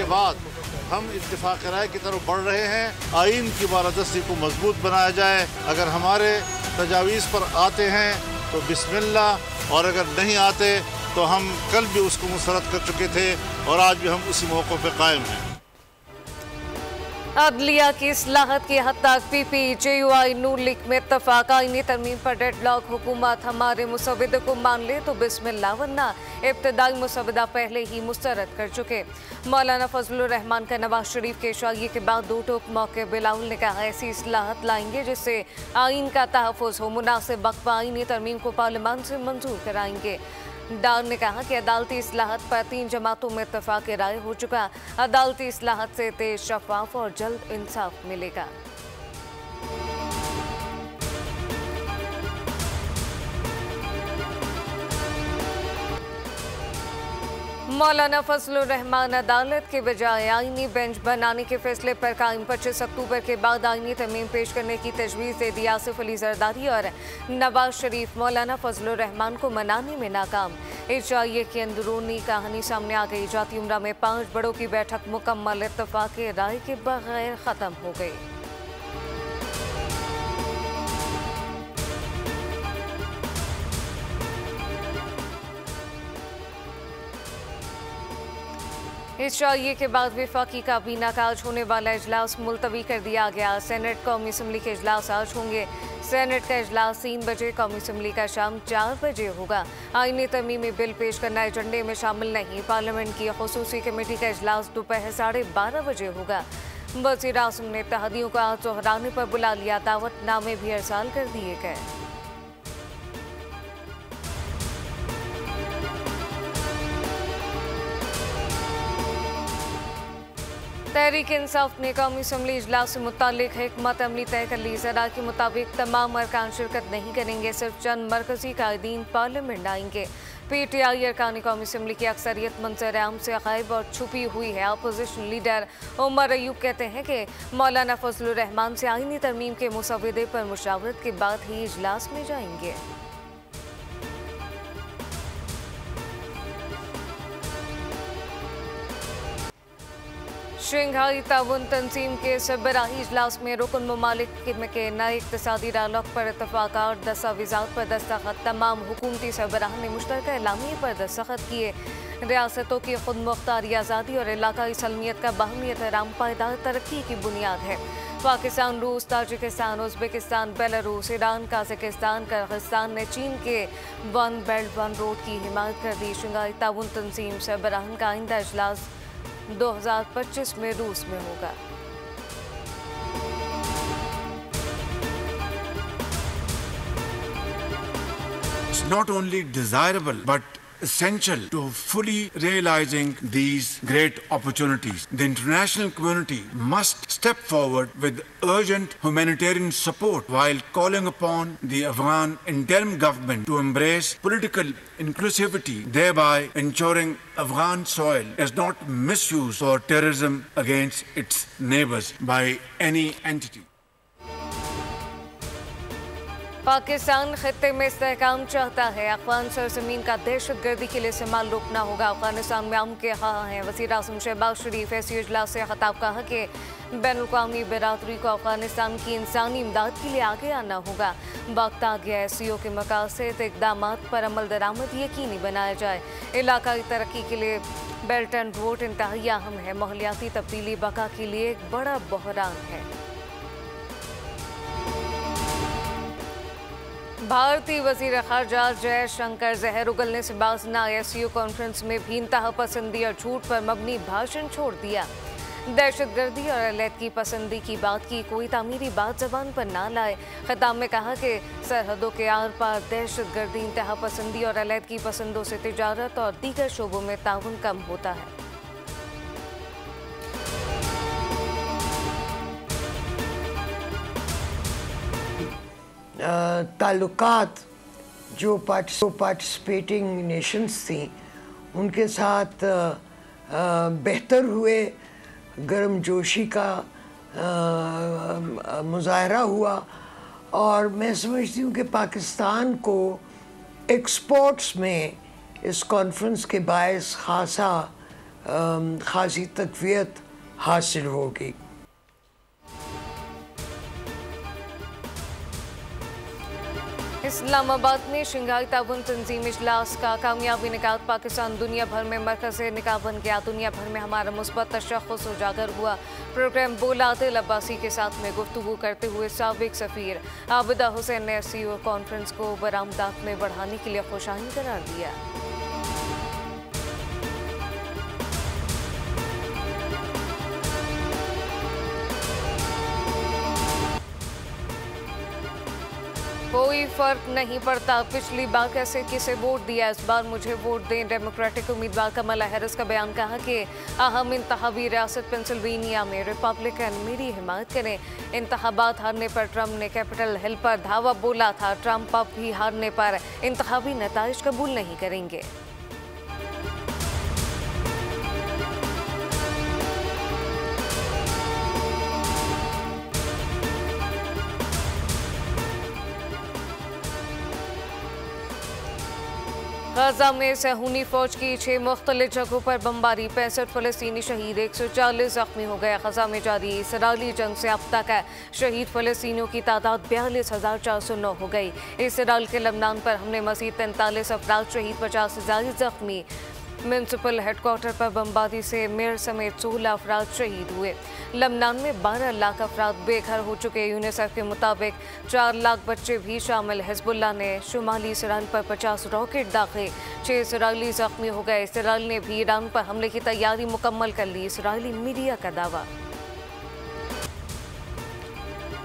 बाद हम इत्तिफाक राय की तरफ बढ़ रहे हैं। आइन की बालादस्ती को मजबूत बनाया जाए। अगर हमारे तजावीज़ पर आते हैं तो बिस्मिल्लाह, और अगर नहीं आते तो हम कल भी उसको मुस्तरद कर चुके थे और आज भी हम उसी मौक़े पर कायम हैं। अदलिया की इस्लाहत की हद तक PPJUI नून लीग में इत्तफाक। आईनी तरमीम पर डेडलॉक। हुकूमत हमारे मुसविदे को मान ले तो बिस्मिल्लाह, वरना इब्तदाई मुसविदा पहले ही मुस्तरद कर चुके। मौलाना फजलुर रहमान का नवाज शरीफ के इशारे के बाद दो टोक मौके बिलाउल ने कहा ऐसी इस्लाहत लाएंगे जिससे आइन का तहफ़्फ़ुज़ हो। मुनासिब वक्त पर आईनी तरमीम को पार्लियामान से मंजूर कराएंगे। डार ने कहा कि अदालती इस्लाहत पर 3 जमातों में इत्तफाक राय हो चुका। अदालती इस्लाहत से तेज, शफाफ और जल्द इंसाफ मिलेगा। मौलाना फजलुर रहमान अदालत के बजाय आईनी बेंच बनाने के फैसले पर कायम। 25 अक्टूबर के बाद आईनी तरमीम पेश करने की तजवीज़ दे दी। आसिफ अली जरदारी और नवाज शरीफ मौलाना फजलुर रहमान को मनाने में नाकाम। HIA की अंदरूनी कहानी सामने आ गई। जाती उम्रा में 5 बड़ों की बैठक मुकम्मल इत्तफाक राय के बगैर ख़त्म हो गई। HIA के बाद वफाकी काबीना का आज होने वाला इजलास मुलतवी कर दिया गया। सेनेट कौमी असम्बली के इजलास आज होंगे। सेनेट का इजलास 3 बजे, कौमी असम्बली का शाम 4 बजे होगा। आईनी तरमीमी बिल पेश करना एजेंडे में शामिल नहीं। पार्लियामेंट की खुसूसी कमेटी का इजलास दोपहर 12:30 बजे होगा। वज़ीर आज़म ने इत्तेहादियों को आज दोहराने पर बुला लिया। दावतनामे भी अरसाल कर दिए गए। तहरीक इंसाफ ने कौमी असम्बली इजलास से मुतालिक हिकमत अमली तय कर ली। ज़रा के मुताबिक तमाम अरकान शिरकत नहीं करेंगे, सिर्फ चंद मरकजी कायदीन पार्लियामेंट आएंगे। PTI अरकान कौमी असम्बली की अक्सरियत मंजर आम से गायब और छुपी हुई है। अपोजिशन लीडर उमर अयूब कहते हैं कि मौलाना फजलुर रहमान से आईनी तरमीम के मुसविदे पर मुशावरत के बाद ही इजलास में जाएंगे। शंघाई ताउन तंजीम के सरबराही इजलास में रुकन ममालिक के नए इक़्तिसादी डायलॉग पर इत्तफाक और दस्तावेज़ात पर दस्तखत। तमाम हुकूमती सरबराह ने मुश्तरका एलामिये पर दस्तखत किए। रियासतों की खुद मुख्तारी आज़ादी और इलाकाई सलमियत का बाहमी एहतराम पायदार तरक्की की बुनियाद है। पाकिस्तान, रूस, Tajikistan, Uzbekistan, Belarus, Iran, Kazakhstan, Kyrgyzstan ने चीन के वन बेल्ट वन रोड की हिमायत कर दी। शंघाई ताउन तंजीम सरबराहान का आइंदा इजलास 2025 में रूस में होगा। It's not only desirable but essential to fully realizing these great opportunities. The international community must step forward with urgent humanitarian support while calling upon the Afghan interim government to embrace political inclusivity, thereby ensuring Afghan soil is not misused for terrorism against its neighbors by any entity. Pakistan खित्ते में इस्तेहकाम चाहता है। अफगान सरजमीन का दहशतगर्दी के लिए इस्तेमाल रोकना होगा। अफगानिस्तान में अमन के ख़्वाह हैं। वज़ीर आज़म शहबाज शरीफ ऐसी इजलास से खिताब कहा कि बैनुल-अक़वामी बिरादरी को अफगानिस्तान की इंसानी इमदाद के लिए आगे आना होगा। वक्त आ गया है SCO के मकासद इक़दामात पर अमल दरामद यकीनी बनाया जाए। इलाकाई तरक्की के लिए बेल्ट एंड रोड इंतहाई अहम है। माहौलियाती तब्दीली बका के लिए एक बड़ा बहरान है। भारतीय वज़ीर ख़ारजा जयशंकर जहर उगलने से बाज न आए। SCO कॉन्फ्रेंस में भी इंतहा पसंदी और झूठ पर मबनी भाषण छोड़ दिया। दहशतगर्दी और अलहदगी पसंदी की बात की, कोई तामीरी बात ज़बान पर ना लाए। खिताब में कहा कि सरहदों के आर पार दहशतगर्दी, इंतहा पसंदी और अलहदगी पसंदों से तिजारत और दीगर शोबों में ताउन कम होता है। ताल्लुकात जो पार्टिसिपेटिंग नेशंस थी उनके साथ बेहतर हुए, गर्मजोशी का मुजाहरा हुआ और मैं समझती हूँ कि पाकिस्तान को एक्सपोर्ट्स में इस कॉन्फ्रेंस के बायस खासा ख़ासी तक़वियत हासिल होगी। इस्लामाबाद में शंघाई ताउन तंजीम इजलास का कामयाबी निकात पाकिस्तान दुनिया भर में मरकज़ निकाह बन गया। दुनिया भर में हमारा मुस्बत तशख़्ख़ुस उजागर हुआ। प्रोग्राम बोला आदिल अब्बासी के साथ में गुफ्तगू करते हुए साबिक सफ़ीर आबिदा हुसैन ने SCO कॉन्फ्रेंस को बरामदात में बढ़ाने के लिए खुशाइन करार दिया। कोई फर्क नहीं पड़ता पिछली बार कैसे किसे वोट दिया, इस बार मुझे वोट दें। डेमोक्रेटिक उम्मीदवार कमला हैरिस का बयान। कहा कि अहम इंतखाबी रियासत पेंसिल्वेनिया में रिपब्लिकन मेरी हिमायत करें। इंतखाबात हारने पर ट्रंप ने कैपिटल हिल पर धावा बोला था। ट्रंप अब भी हारने पर इंतखाबी नताइज कबूल नहीं करेंगे। गाजा में सहूनी फौज की 6 मुख्तलिफ जगहों पर बमबारी, 65 फलस्तीनी शहीद, 140 जख्मी हो गए। गाजा में जारी इसराइली जंग से अब तक शहीद फलस्तीनियों की तादाद 42,409 हो गई। इसराइल के लबनान पर हमले मजीद 43 अफराद शहीद, 50 से ज्यादा जख्मी। म्यूनसिपल हेडक्वार्टर पर बमबारी से मेयर समेत 16 अफराद शहीद हुए। लबनान में 12 लाख अफराद बेघर हो चुके। यूनिसेफ के मुताबिक 4 लाख बच्चे भी शामिल। हिजबुल्लाह ने शुमाली इसराइल पर 50 रॉकेट दागे, 6 इसराइली जख्मी हो गए। इसराइल ने भी ईरान पर हमले की तैयारी मुकम्मल कर ली, इसराइली मीडिया का दावा।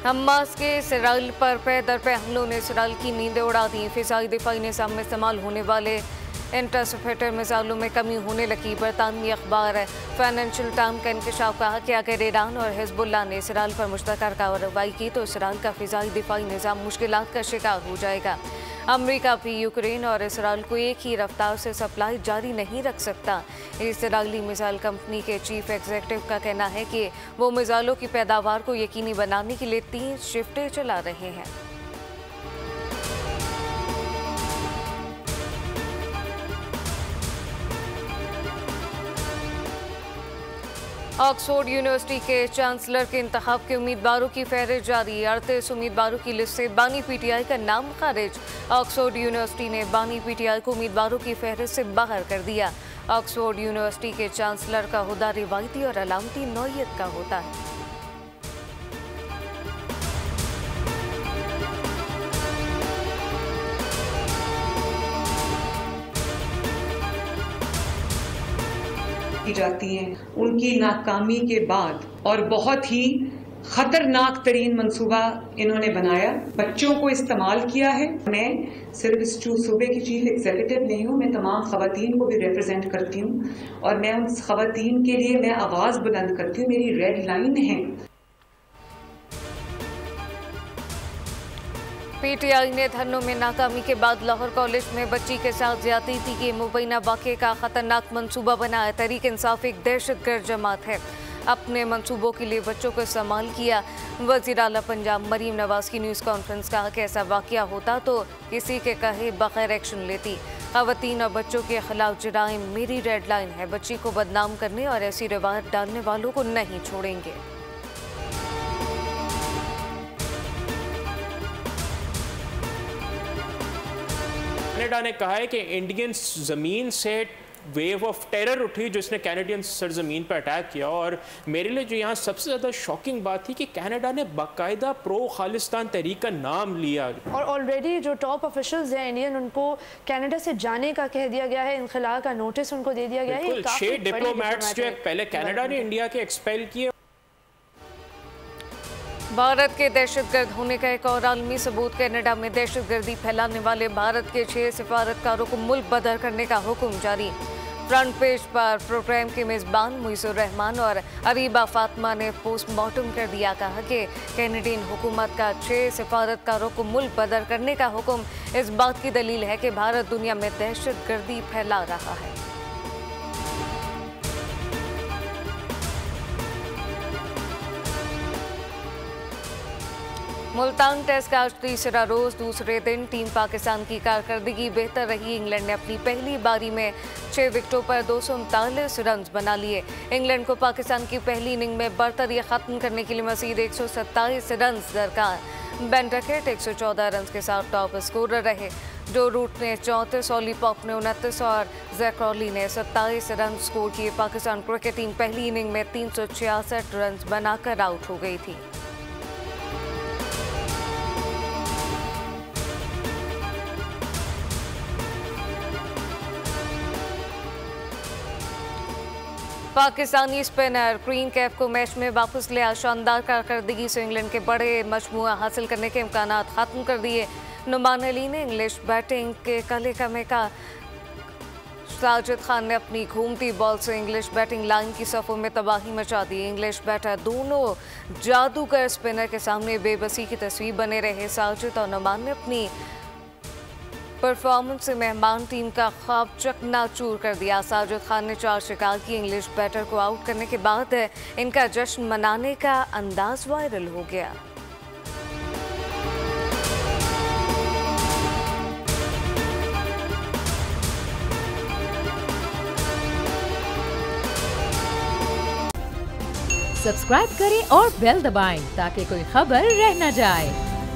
हमास के इसराइल पर पे दर पे हमलों ने इसराइल की नींदें उड़ा दी। फिजाई दिफाई निज़ाम में इस्तेमाल होने वाले इंटरसेप्टर मिसाइलों में कमी होने लगी। बरतानवी अखबार फाइनेंशियल टाइम्स का इंकशाफ कहा कि अगर ईरान और हिजबुल्लाह ने इसराइल पर मुश्तरका कार्रवाई की तो इसराइल का फिजाई दिफाई निज़ाम मुश्किलात का शिकार हो जाएगा। अमेरिका भी यूक्रेन और इसराइल को एक ही रफ्तार से सप्लाई जारी नहीं रख सकता। इसराइली मिसाइल कंपनी के चीफ एग्जीक्यूटिव का कहना है कि वो मिसाइलों की पैदावार को यकीनी बनाने के लिए 3 शिफ्टें चला रहे हैं। ऑक्सफोर्ड यूनिवर्सिटी के चांसलर के इंतखाब के उम्मीदवारों की फहरिस्त जारी। 38 उम्मीदवारों की लिस्ट से बानी PTI का नाम खारिज। ऑक्सफोर्ड यूनिवर्सिटी ने बानी PTI को उम्मीदवारों की फहरिस्त से बाहर कर दिया। ऑक्सफोर्ड यूनिवर्सिटी के चांसलर का हुदा रिवायती और अलामती नौइयत का होता है। की जाती हैं उनकी नाकामी के बाद, और बहुत ही खतरनाक तरीन मंसूबा इन्होंने बनाया, बच्चों को इस्तेमाल किया है। मैं सिर्फ इस सूबे की चीफ एग्जीक्यूटिव नहीं हूँ, मैं तमाम खवातीन को भी रिप्रेजेंट करती हूँ और मैं उन खवातीन के लिए मैं आवाज़ बुलंद करती हूँ। मेरी रेड लाइन है। PTI ने धरनों में नाकामी के बाद लाहौर कॉलेज में बच्ची के साथ ज्यादती के मुबैना वाक़े का खतरनाक मंसूबा बनाया। तहरीक इंसाफ एक दहशतगर्द जमात है, अपने मंसूबों के लिए बच्चों को इस्तेमाल किया। वज़ीर आला पंजाब मरीम नवाज की न्यूज़ कॉन्फ्रेंस कहा कि ऐसा वाक़या होता तो किसी के कहे बगैर एक्शन लेती। ख़वातीन और बच्चों के खिलाफ जराइम मेरी रेड लाइन है। बच्ची को बदनाम करने और ऐसी रिवायत डालने वालों को नहीं छोड़ेंगे। कनाडा ने कहा है कि इंडियन ज़मीन से वेव ऑफ टेरर उठी जिसने कैनेडियन सरजमीन पर अटैक किया। और मेरे लिए जो यहाँ सबसे ज़्यादा शॉकिंग बात थी कि कनाडा ने बाकायदा प्रो खालिस्तान तहरीक का नाम लिया और ऑलरेडी जो टॉप ऑफिशियल्स हैं इंडियन, उनको कनाडा से जाने का कह दिया गया है, इनखला का नोटिस उनको दे दिया गया है। 6 डिप्लोमेट्स जो पहले कनाडा ने इंडिया के एक्सपेल किए। भारत के दहशतगर्द होने का एक और आलमी सबूत। कनाडा में दहशतगर्दी फैलाने वाले भारत के 6 सिफारतकारों को मुल्क बदर करने का हुक्म जारी। फ्रंट पेज पर प्रोग्राम के मेज़बान मुइज़ुर रहमान और अरीबा फातिमा ने पोस्टमार्टम कर दिया। कहा कि कैनेडियन हुकूमत का 6 सिफारतकारों को मुल्क बदर करने का हुक्म इस बात की दलील है कि भारत दुनिया में दहशतगर्दी फैला रहा है। मुल्तान टेस्ट का आज तीसरा रोज दूसरे दिन टीम पाकिस्तान की कारकर्दगी बेहतर रही। इंग्लैंड ने अपनी पहली बारी में 6 विकेटों पर 239 रन बना लिए। इंग्लैंड को पाकिस्तान की पहली इनिंग में बरतरी खत्म करने के लिए मजीद 127 रन दरकार। बेन डकेट 114 रन के साथ टॉप स्कोरर रहे। जो रूट ने 34, ऑली पॉप ने 29 और जैक क्रॉली ने 27 रन स्कोर किए। पाकिस्तान क्रिकेट टीम पहली इनिंग में 366 रन बनाकर आउट हो गई थी। पाकिस्तानी स्पिनर क्रीन कैप को मैच में वापस लिया। शानदार कारकर्दगी से इंग्लैंड के बड़े मजमुआ हासिल करने के इम्कानात खत्म कर दिए। नुमान अली ने इंग्लिश बैटिंग के काले कमे का। साजिद खान ने अपनी घूमती बॉल से इंग्लिश बैटिंग लाइन की सफ़ों में तबाही मचा दी। इंग्लिश बैटर दोनों जादूगर स्पिनर के सामने बेबसी की तस्वीर बने रहे। साजिद और नुमान ने अपनी परफॉर्मेंस से मेहमान टीम का ख्वाब चकनाचूर कर दिया। साजिद खान ने 4 शिकार की। इंग्लिश बैटर को आउट करने के बाद इनका जश्न मनाने का अंदाज वायरल हो गया। सब्सक्राइब करें और बेल दबाएं ताकि कोई खबर रह न जाए।